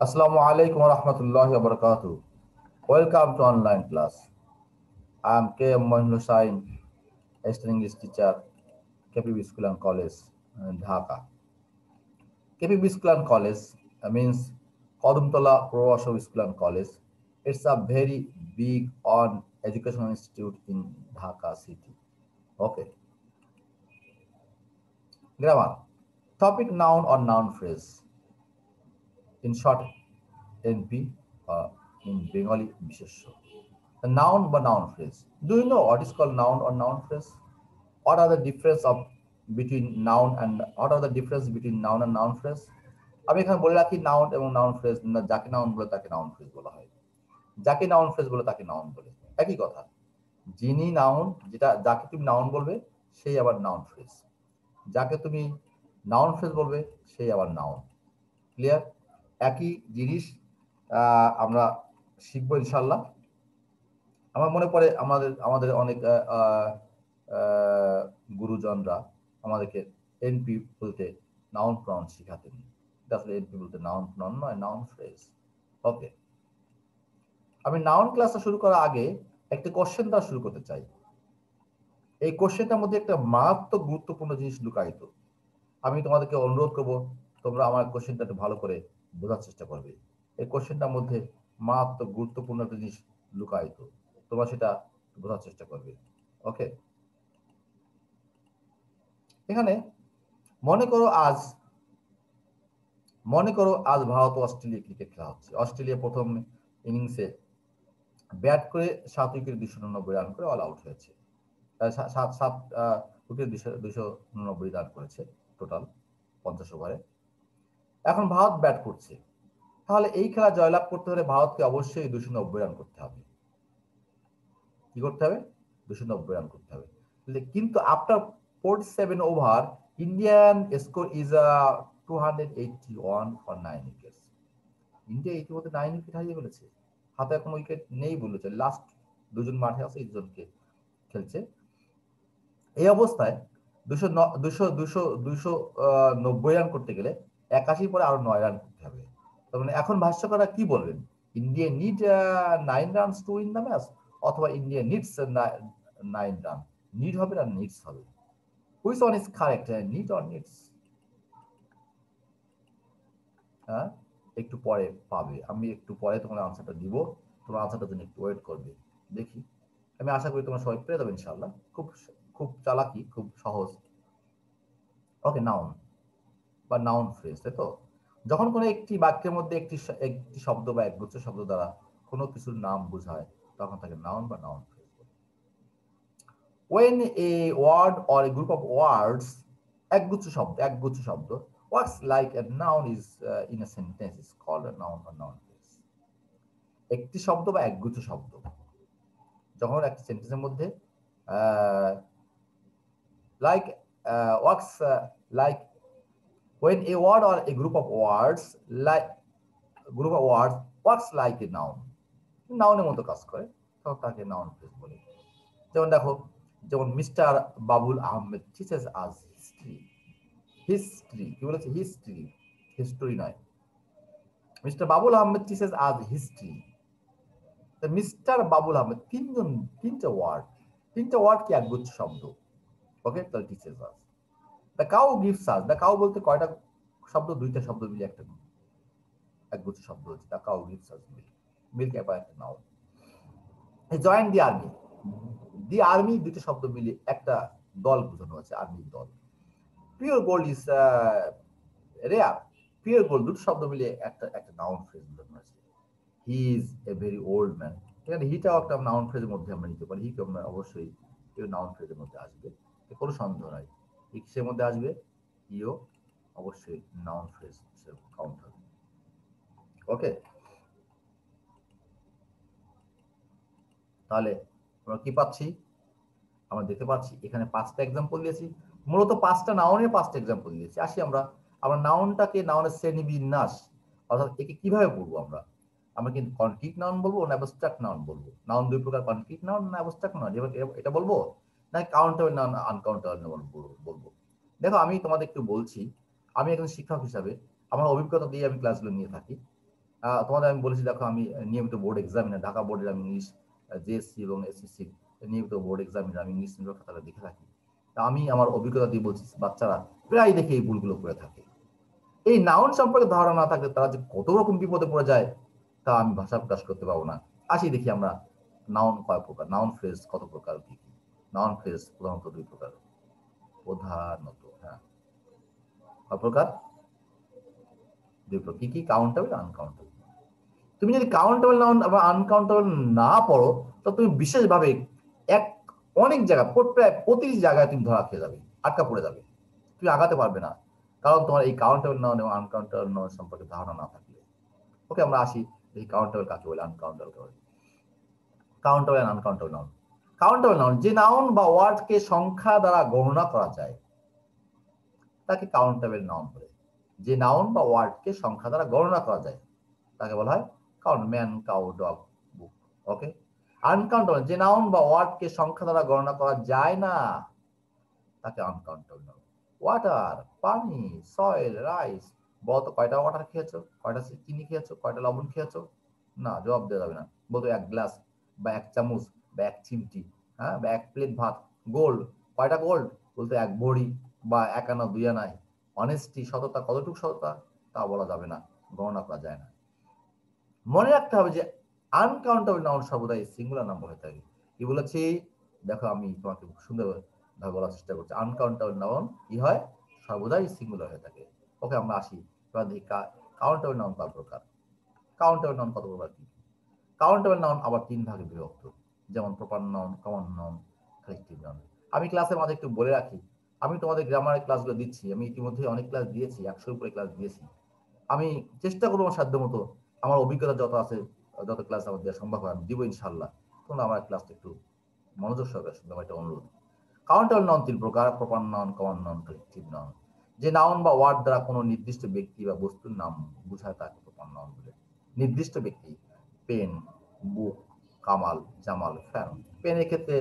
Assalamu alaikum wa rahmatullahi wa barakatuh. Welcome to online class. I am K. M. Mohin Hussain, a English teacher, KPB School and College, Dhaka. KPB School and College means Kodumtola Pro School and College. It's a very big on educational institute in Dhaka city. Okay. Grammar. Topic noun or noun phrase. In short, NP in Bengali Bishesho. A noun বা noun phrase. Do you know what is called noun or noun phrase? What are the difference of between noun and what are the difference between noun and noun phrase? আমি এখানে বলে রাখি noun এবং noun phrase না, যাকে noun বলে তাকে noun phrase বলা হয়, যাকে নাউন ফ্রেজ বলে তাকে নাউন বলে, একই কথা। যিনি নাউন, যেটা যাকে তুমি নাউন বলবে সেই আবার নাউন ফ্রেজ, যাকে তুমি নাউন ফ্রেজ বলবে সেই আবার নাউন। ক্লিয়ার? একই জিনিস আমরা শিখবো ইনশাল্লাহ। আমার মনে পড়ে আমাদের আমাদের অনেক গুরুজনরা আমাদেরকে এনপি বলতে নাউন প্রনাউন শিখাতেন। আসলে এনপি বলতে নাউন প্রনাউন নয়, নাউন ফ্রেজ। ওকে, আমি নাউন ক্লাসটা শুরু করার আগে একটা কোশ্চেন দ্বারা শুরু করতে চাই। এই কোশ্চেনটার মধ্যে একটা মারাত্মক গুরুত্বপূর্ণ জিনিস লুকায়িত। আমি তোমাদেরকে অনুরোধ করব, তোমরা আমার কোশ্চেনটা একটু ভালো করে বোঝার চেষ্টা করবে। এই কোশ্চেনটার মধ্যে মারাত্মক গুরুত্বপূর্ণ একটা জিনিস লুকায়িত, তোমরা সেটা বোঝার চেষ্টা করবে। ওকে, এখানে মনে করো আজ ভারত ও অস্ট্রেলিয়া ক্রিকেট খেলা হচ্ছে। অস্ট্রেলিয়া প্রথম ইনিংসে ব্যাট করে 7 উইকেট 299 রান করে অল আউট হয়েছে। 7 উইকেট 299 রান করেছে টোটাল 50 ওভারে। এখন ভারত ব্যাট করছে, তাহলে এই খেলা জয়লাভ করতে হলে ভারতকে অবশ্যই 290 রান করতে হবে। কি করতে হবে? 290 রান করতে হবে। কিন্তু after 47 over Indian score is 281 for 9 wickets. India ইতিমধ্যে 9 উইকেট হারিয়ে ফেলেছে, হাতে এখন উইকেট নেই বলেছে, লাস্ট দুজন মাঠে আছে, একজনকে খেলছে। এই অবস্থায় 290 রান করতে গেলে 81 পরে আরো 9 রান করতে হবে। তার মানে এখন ভাষ্যকাররা কি বলবেন? India need 9 runs to win the match, অথবা ইন্ডিয়া নিডস 9 রান। নিড হবে না নিডস হবে? Which one is correct, need or needs? হ্যাঁ, একটু পরে পাবে, আমি একটু পরে তোমার আনসারটা দিব, তোমার আনসারটার জন্য একটু ওয়েট করবে। দেখি, আমি আশা করি তোমরা সবাই পেয়ে যাবে ইনশাআল্লাহ। খুব খুব চালাকি, খুব সহজ। ওকে, নাউন বা নাউন ফ্রেজ, তাই তো? যখন কোনো একটি বাক্যের মধ্যে একটি একটি শব্দ বা একগুচ্ছ শব্দ দ্বারা কোনো কিছুর নাম বোঝায়, তখন তাকে নাউন বা নাউন ফ্রেজ বলে। When a word or a group of words, একগুচ্ছ শব্দ works like a noun is in a sentence is called a noun or noun phrase. একটি শব্দ বা একগুচ্ছ শব্দ যখন একটা সেন্টেন্সের মধ্যে like works like when a word or a group of words works like a noun, নাউনের মতো কাজ করে, তখন তাকে নাউন ফ্রেজ বলে। যেমন দেখো, যেমন মিস্টার বাবুল আহমেদ টিচেস আজ হিস্ট্রি। হিস্ট্রি কি বলেছে? হিস্ট্রি, হিস্টোরি নয়। মিস্টার বাবুল আহমেদ টিচেস আজ হিস্ট্রি। মিস্টার বাবুল আহমেদ তিনটা ওয়ার্ড কি একগুচ্ছ শব্দ। ওকে, তাহলে টিচেস আজ। The cow gives us, the cow বলতে কয়টা শব্দ? দুইটা শব্দ মিলে একটা একগুচ্ছ শব্দ হচ্ছে the cow gives us milk. Milk এবার একটা noun. Join the army, the army দুইটা শব্দ মিলে একটা দল বোঝানো আছে, আর্মির দল। Pure gold is rare, pure gold দুটো শব্দ মিলে একটা নাউন ফ্রেজ বোঝানো আছে। He is a very old man, এখানে হিটাও একটা নাউন ফ্রেজের মধ্যে আমরা নিতে পারি। হিকে আমরা অবশ্যই নাউন ফ্রেজের মধ্যে আসবে, কোনো সন্দেহ নাই। হিসের মধ্যে আসবে, ইও অবশ্যই নাউন ফ্রেজ কাউন্ট হবে। ওকে, তাহলে আমরা কি পাচ্ছি? আমরা দেখতে পাচ্ছি এখানে 5টা এক্সাম্পল দিয়েছি, মূলত 5টা নাউনের 5টা এক্সাম্পল দিয়েছি। আসি আমরা নাউনটাকে, নাউনের শ্রেণী বিন্যাস, অর্থাৎ একে কিভাবে পড়বো আমরা। আমরা কিন্তু কনক্রিট নাউন বলবো না অ্যাবস্ট্রাক্ট নাউন বলবো? নাউন দুই প্রকার, কনক্রিট নাউন না অ্যাবস্ট্রাক্ট নাউন, এটা বলবো না কাউন্টেবল নাউন আনকাউন্টেবল নাউন বলবো? দেখো, আমি তোমাদের একটু বলছি, আমি একজন শিক্ষক হিসাবে আমার অভিজ্ঞতা দিয়ে আমি ক্লাসগুলো নিয়ে থাকি। তোমাদের আমি বলেছি, দেখো আমি নিয়মিত বোর্ড এক্সামিনার, ঢাকা বোর্ডের আমি ইংলিশ জেএসসি এবং এসএসসি নিয়মিত বোর্ড এক্সামিনার, আমি ইংলিশ খাতাটা দেখে থাকি। তা আমি আমার অভিজ্ঞতা দিয়ে বলছি, বাচ্চারা প্রায় দেখে এই ভুলগুলো করে থাকে। এই নাউন সম্পর্কে ধারণা না থাকলে তারা যে কত রকম বিপদে পড়ে যায় তা আমি ভাষা প্রকাশ করতে পারবো না। আসি দেখি আমরা নাউন কয় প্রকার, নাউন ফ্রেজ কত প্রকার, কি কি। নাউন ফ্রেজ প্রধানত দুই প্রকার, প্রধানত, হ্যাঁ, কয় প্রকার? দুই প্রকার। কি কি? Countable, uncountable. তুমি যদি কাউন্টেবল নাউন বা আনকাউন্টেবল না পড়ো, তো তুমি বিশেষভাবে এক অনেক জায়গা, প্রায় প্রতিটি জায়গায় তুমি ধরা খেয়ে যাবে, আটকা পড়ে যাবে, তুমি আগাতে পারবে না, কারণ তোমার এই কাউন্টেবল নাউন এবং আনকাউন্টেবল নাউন সম্পর্কে ধারণা না থাকলে। ওকে, আমরা আসি এই কাউন্টেবল কাকে বলে, আনকাউন্টেবল কাকে বলে। Countable and uncountable noun. Countable noun, যে নাউন বা ওয়ার্ডকে সংখ্যা দ্বারা গণনা করা যায় তাকে কাউন্টেবল নাউন বলে। যে নাউন বা ওয়ার্ডকে সংখ্যা দ্বারা গণনা করা যায় তাকে বলা হয় কাউন্ট, ম্যান, কাউ, ডগ, বুক। ওকে। আনকাউন্টেবল, যে নাউন বা ওয়ার্ডকে সংখ্যা দ্বারা গণনা করা যায় না তাকে আনকাউন্টেবল নাউন। ওয়াটার, পানি, সয়েল, রাইস। বলতো কয়টা ওয়াটার খেয়েছো, কয়টা চিনি খেয়েছো, কয়টা লবণ খেয়েছো? না, জবাব দেওয়া যাবে না। বলতো এক গ্লাস বা এক চামচ বা এক চিমটি, হ্যাঁ, বা এক প্লেট ভাত। গোল্ড, কয়টা গোল্ড? বলতো এক ভরি বা এক আনা, দুই আনায়। অনেস্টি, সততা, কতটুকু সততা তা বলা যাবে না, গণনা করা যায় না। মনে রাখতে হবে যে আনকাউন্টেবল নাউন সর্বদাই সিঙ্গুলার নাম্বার হয়ে থাকে। কি বলেছি? দেখো আমি তোমাকে সুন্দরভাবে বলার চেষ্টা করছি। আনকাউন্টেবল নাউন কি হয়? সর্বদাই সিঙ্গুলার হয়ে থাকে। ওকে, আমরা আসি এবার দেখি কাউন্টেবল নাউন কত প্রকার। কাউন্টেবল নাউন কত প্রকার কি? কাউন্টেবল নাউন আবার তিন ভাগে বিভক্ত, যেমন proper noun, common noun, collective noun. আমি ক্লাসের মাঝে একটু বলে রাখি, আমি তোমাদের গ্রামারের ক্লাসগুলো দিচ্ছি, আমি ইতিমধ্যে অনেক ক্লাস দিয়েছি, 100-এর উপরে ক্লাস দিয়েছি। আমি চেষ্টা করবো সাধ্য মতো, আমার অভিজ্ঞতা যত আছে, যত ক্লাস আমার দেওয়া সম্ভব হয় আমি দিব ইনশাল্লাহ। তোমরা আমার ক্লাসটা একটু মনোযোগ সহকারে শুনতে, আমার একটা অনুরোধ। কাউন্টেবল নাউন তিন প্রকার, proper noun, common noun, collective noun. যে নাউন বা ওয়ার্ড দ্বারা কোনো নির্দিষ্ট ব্যক্তি বা বস্তুর নাম বোঝায় তাকে প্রপার নাউন বলে। নির্দিষ্ট ব্যক্তি, পেন, বুক, কামাল, জামাল, ফ্যান। পেনের ক্ষেত্রে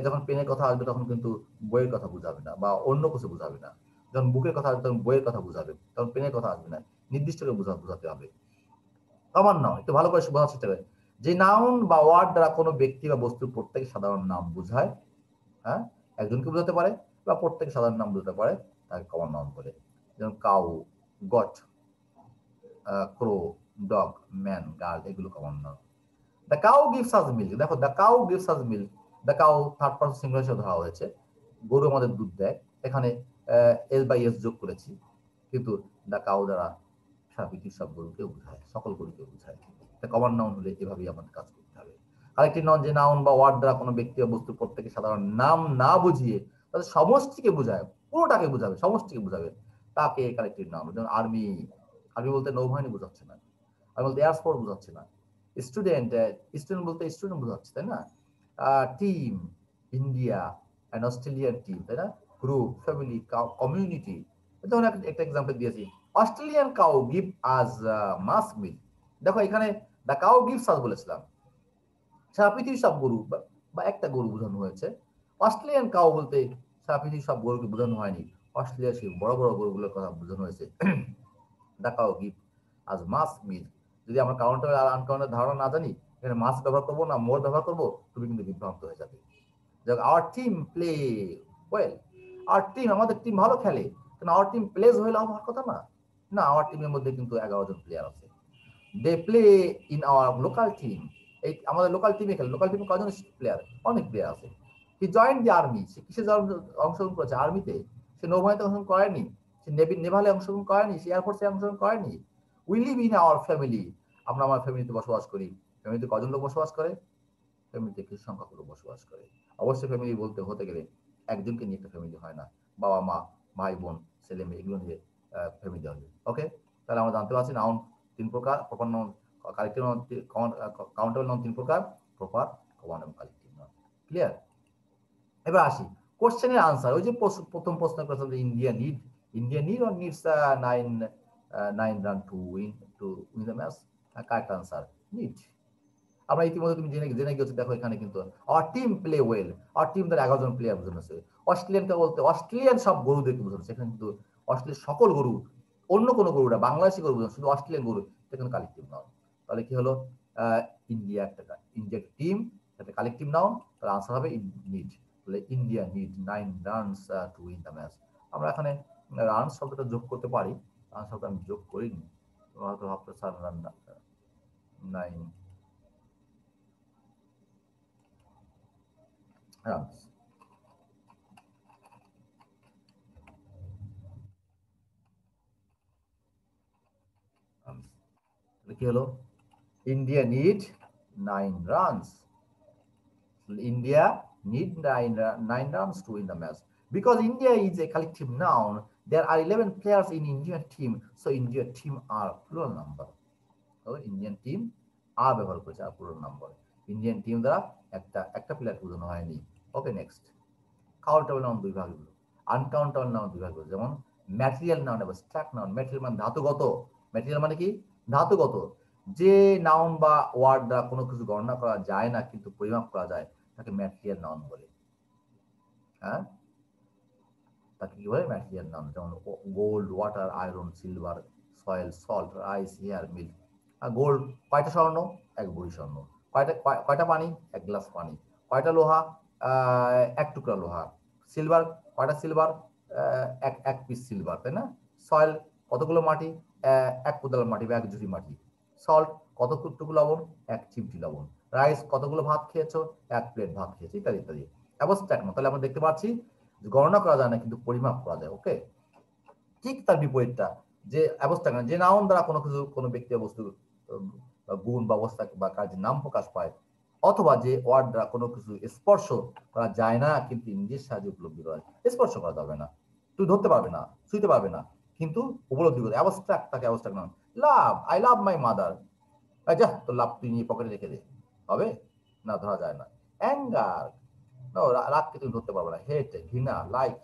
যখন পেনের কথা আসবে তখন কিন্তু বইয়ের কথা বোঝাবে না বা অন্য কিছু বোঝাবে না। যখন বুকের কথা আসবে তখন বইয়ের কথা বোঝাবে, তখন পেনের কথা আসবে না, নির্দিষ্ট করে বোঝাতে হবে। কমন নাউন, একটু ভালো করে বোঝার চেষ্টা করে। যে নাউন বা ওয়ার্ড দ্বারা কোনো ব্যক্তি বা বস্তুর প্রত্যেক সাধারণ নাম বোঝায়, হ্যাঁ, একজনকে বোঝাতে পারে বা প্রত্যেক সাধারণ নাম বোঝাতে পারে, তাকে কমন নাউন বলে। যেমন cow, goat, crow, dog, man, girl, এগুলো common noun. The cow gives us milk, দেখো the cow gives us milk, the cow third person singular হিসেবে ধরা হয়েছে। গরু আমাদের দুধ দেয়, এখানে এস বাই এস যোগ করেছি, কিন্তু দ্য কাউ দ্বারা সারা পৃথিবীর সব গরুকে বোঝায়, সকল গরুকে বোঝায়। কমন নাউন হলে এভাবেই আমাদের কাজ করতে হবে। আরেকটি নাউন, যে নাউন বা ওয়ার্ড দ্বারা কোনো ব্যক্তি বা বস্তু প্রত্যেকে সাধারণ নাম না বুঝিয়ে তাদের সমষ্টিকে বোঝায়, পুরোটাকে বোঝাবে, সমষ্টিকে বোঝাবে, তাকে কালেক্টিভ নাউন। যেমন আর্মি, আর্মি বলতে নৌবাহিনী বোঝাচ্ছে না, আমি বলতে এয়ারফোর্স বোঝাচ্ছে না। স্টুডেন্ট, স্টুডেন্ট বলতে স্টুডেন্ট বোঝাচ্ছে, তাই না? Team, India and Australian team, তাই না? Group, family, community. যেমন একটা এক্সাম্পল দিয়েছি, Australian cow give us much milk. দেখো এখানে দ্য কাউ গিভস আস বলেছিলাম, সারা পৃথিবীর সব গরু বা একটা গরু বোঝানো হয়েছে। অস্ট্রেলিয়ান কাউ বলতে সারা পৃথিবীর সব গরুকে বোঝানো হয়নি, অস্ট্রেলিয়ার সেই বড় বড় গরুগুলোর কথা বোঝানো হয়েছে। The cow give us much milk. যদি আমরা কাউন্টার আর আনকাউন্টার ধারণা না জানি, এখানে মাস ব্যবহার করবো না মোর ব্যবহার করবো, তুমি কিন্তু বিভ্রান্ত হয়ে যাবে। Our team play well, our team, আমাদের টিম ভালো খেলে, কিন্তু আওয়ার টিম প্লেজ হইলে হওয়ার কথা না। না, আমার টিমের মধ্যে কিন্তু 11 জন প্লেয়ার আছে। They play in our local team, এই আমাদের লোকাল টিমে খেলে। লোকাল টিমে কয়জন প্লেয়ার? অনেক প্লেয়ার আছে। হি জয়েন দি আর্মি, সে কিসে অংশগ্রহণ করেছে? আর্মিতে। সে নৌবাহিনীতে অংশগ্রহণ করেনি, সে নেভালে অংশগ্রহণ করেনি, সে এয়ারফোর্সে অংশগ্রহণ করেনি। We live in our family, আমরা আমার ফ্যামিলিতে বসবাস করি। ফ্যামিলিতে কজন লোক বসবাস করে? ফ্যামিলিতে কিছু সংখ্যক লোক বসবাস করে। অবশ্যই ফ্যামিলি বলতে হতে গেলে একজনকে নিয়ে একটা ফ্যামিলি হয় না, বাবা মা, ভাই বোন, ছেলে মেয়ে, এগুলো নিয়ে ফ্যামিলি হবে। ওকে, তাহলে আমরা জানতে পারছি নাউন তিন প্রকার, proper noun, collective noun, countable noun তিন প্রকার, প্রপার, কমন এবং কালেক্টিভ নাউন। ক্লিয়ার? এবার আসি কোশ্চেনের আনসার। ওই যে প্রথম প্রশ্ন করেছিলাম যে India need or needs 9 run to win the match. Correct answer need. আমরা ইতিমধ্যে তুমি জেনে গেছো, দেখো এখানে কিন্তু আর টিম প্লে ওয়েল, আর টিম দ্বারা 11 জন প্লেয়ার বোঝানো হয়েছে। অস্ট্রেলিয়ানকে বলতে অস্ট্রেলিয়ান সব গরুদেরকে বোঝানো হচ্ছে, এখানে কিন্তু অস্ট্রেলিয়ার সকল গরু, অন্য কোনো গরুরা বাংলাদেশি গরু বোঝানো, শুধু অস্ট্রেলিয়ান গরু। এটা কিন্তু কালেকটিভ নাউন। তাহলে কি হলো, ইন্ডিয়া ইন্ডিয়া টিম, একটা কালেকটিভ নাউন, তাহলে আনসার হবে নিড। তাহলে India need 9 runs to win the match. আমরা এখানে রানস শব্দটা যোগ করতে পারি, রানস শব্দ আমি যোগ করিনি, তোমরা হয়তো ভাবতে চান রান 9 রানস। কি হলো, India need 9 runs. India need nine runs to win the match. Because India is a collective noun, there are 11 players in Indian team, so Indian team are plural number. So Indian team are ব্যবহার করেছে আর plural number. Indian team দ্বারা একটা player বোঝানো হয়নি। ওকে, next. Countable noun দুই ভাগ হলো, uncountable noun দুই ভাগ হলো। যেমন ম্যাটেরিয়াল নাউন এবং স্ট্যাক নাউন। ম্যাটেরিয়াল মানে ধাতুগত, ম্যাটেরিয়াল মানে কি ধাতুগত, যে নাউন বা ওয়ার্ড দ্বারা কোনো কিছু গণনা করা যায় না কিন্তু পরিমাপ করা যায় তাকে ম্যাটেরিয়াল নাউন বলে। হ্যাঁ, তাকে কি বলে, ম্যাটেরিয়াল নাউন। যেমন gold, water, iron, silver, soil, salt, rice, hair, milk. Gold কয়টা স্বর্ণ, এক ভরি স্বর্ণ। কয়টা পানি, এক গ্লাস পানি। কয়টা লোহা, এক টুকরা লোহা। সিলভার কয়টা সিলভার, এক এক পিস সিলভার, তাই না? সয়েল কতগুলো মাটি, এক কোদাল মাটি বা এক ঝুড়ি মাটি। সল্ট কত টুকু লবণ, এক চিমটি লবণ। রাইস কতগুলো ভাত খেয়েছো, এক প্লেট ভাত খেয়েছো, ইত্যাদি ইত্যাদি। অ্যাবস্ট্রাক্ট নাউন, তাহলে আমরা দেখতে পাচ্ছি গণনা করা যায় না কিন্তু পরিমাপ করা যায়। ওকে, ঠিক তার বিপরীতটা যে অ্যাবস্ট্রাক্ট নাউন, যে নাউন দ্বারা কোনো কিছু, কোনো ব্যক্তি বস্তু গুণ বা অবস্থা বা কাজের নাম প্রকাশ পায়, অথবা যে ওয়ার্ড দ্বারা কোনো কিছু স্পর্শ করা যায় না কিন্তু ইংরেজির সাহায্যে উপলব্ধি করা যায়। স্পর্শ করা যাবে না, তুই ধরতে পারবে না, ছুঁতে পারবে না, কিন্তু উপলব্ধি করে। অ্যাবস্ট্রাক্ট তাকে abstract noun. Love, I love my mother, যা তো লাভ তুই নিয়ে পকেটে রেখে দে, হবে না, ধরা যায় না। অ্যাঙ্গার, রাগকে তুমি ধরতে পারবে না। হেট, ঘৃণা, লাইক,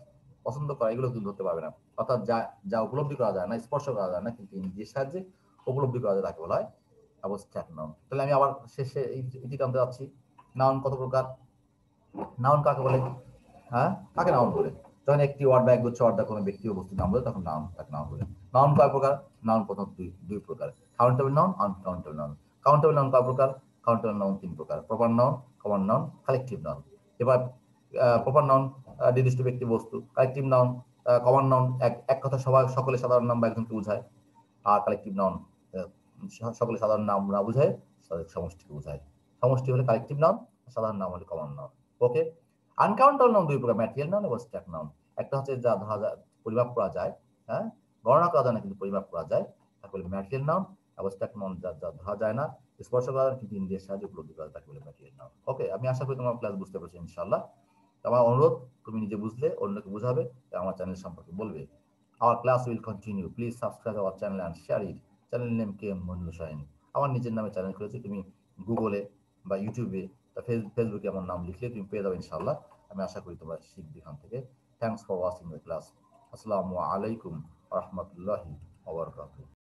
পছন্দ করা, এগুলো তুমি ধরতে পারবে না। অর্থাৎ যা যা উপলব্ধি করা যায় না, স্পর্শ করা যায় না কিন্তু ইংরেজির সাহায্যে উপলব্ধি করা যায় তাকে বলা হয় অ্যাবস্ট্রাক্ট নাউন। তাহলে আমি আবার শেষে এটি জানতে চাচ্ছি, নাউন কত প্রকার, নাউন কাকে বলে? হ্যাঁ, কাকে নাউন বলে? যখন একটি ওয়ার্ড বা একগুচ্ছ ওয়ার্ড কোনো ব্যক্তি ও বস্তুর নাম বলে তখন নাউন, তাকে নাউন বলে। নাউন কয় প্রকার? নাউন প্রথম দুই প্রকার, countable noun, uncountable noun. Countable noun কয় প্রকার? কাউন্টেবল নাউন তিন প্রকার, proper noun, common noun, collective noun. এবার প্রপার নাউন নির্দিষ্ট ব্যক্তি বস্তু, কালেকটিভ নাউন কমন নাউন এক কথা সবাই সকলে সাধারণ নাম বা একজনকে বোঝায়, আর কালেকটিভ নাউন সকলে সাধারণ নাম না বোঝায়, সমষ্টিকে বোঝায়। সমষ্টি হলে কালেকটিভ নাউন, সাধারণ নাম হলে কমন নাউন। ওকে, আনকাউন্টেবল নাউন দুই প্রকার, ম্যাটেরিয়াল নাউন এবং স্ট্যাক নাউন। একটা হচ্ছে যা ধরা যায়, পরিমাপ করা যায়, হ্যাঁ, গণনা করা যায় না কিন্তু পরিমাপ করা যায়, তাকে বলে ম্যাটেরিয়াল নাউন। এবং স্ট্যাক নাউন যা যা ধরা যায় না, স্পর্শ করা যায় কিন্তু ইন্দ্রিয়ের সাহায্যে উপলব্ধি করা যায়, তাকে বলে ম্যাটেরিয়াল নাউন। ওকে, আমি আশা করি তোমার ক্লাস বুঝতে পারছো ইনশাআল্লাহ। আমার অনুরোধ, তুমি নিজে বুঝলে অন্যকে বুঝাবে, আমার চ্যানেল সম্পর্কে বলবে। Our class will continue. Please subscribe our channel and share it. Channel name K M Monir Hossain. আমার নিজের নামে চ্যানেল খুলেছি, তুমি গুগলে বা ইউটিউবে বা ফেসবুকে আমার নাম লিখলে তুমি পেয়ে যাবে ইনশাআল্লাহ। আমি আশা করি তোমরা শিখবে এখান থেকে। Thanks for watching my class. আসসালামু আলাইকুম ওয়া রাহমাতুল্লাহি ওয়া বারাকাতুহু।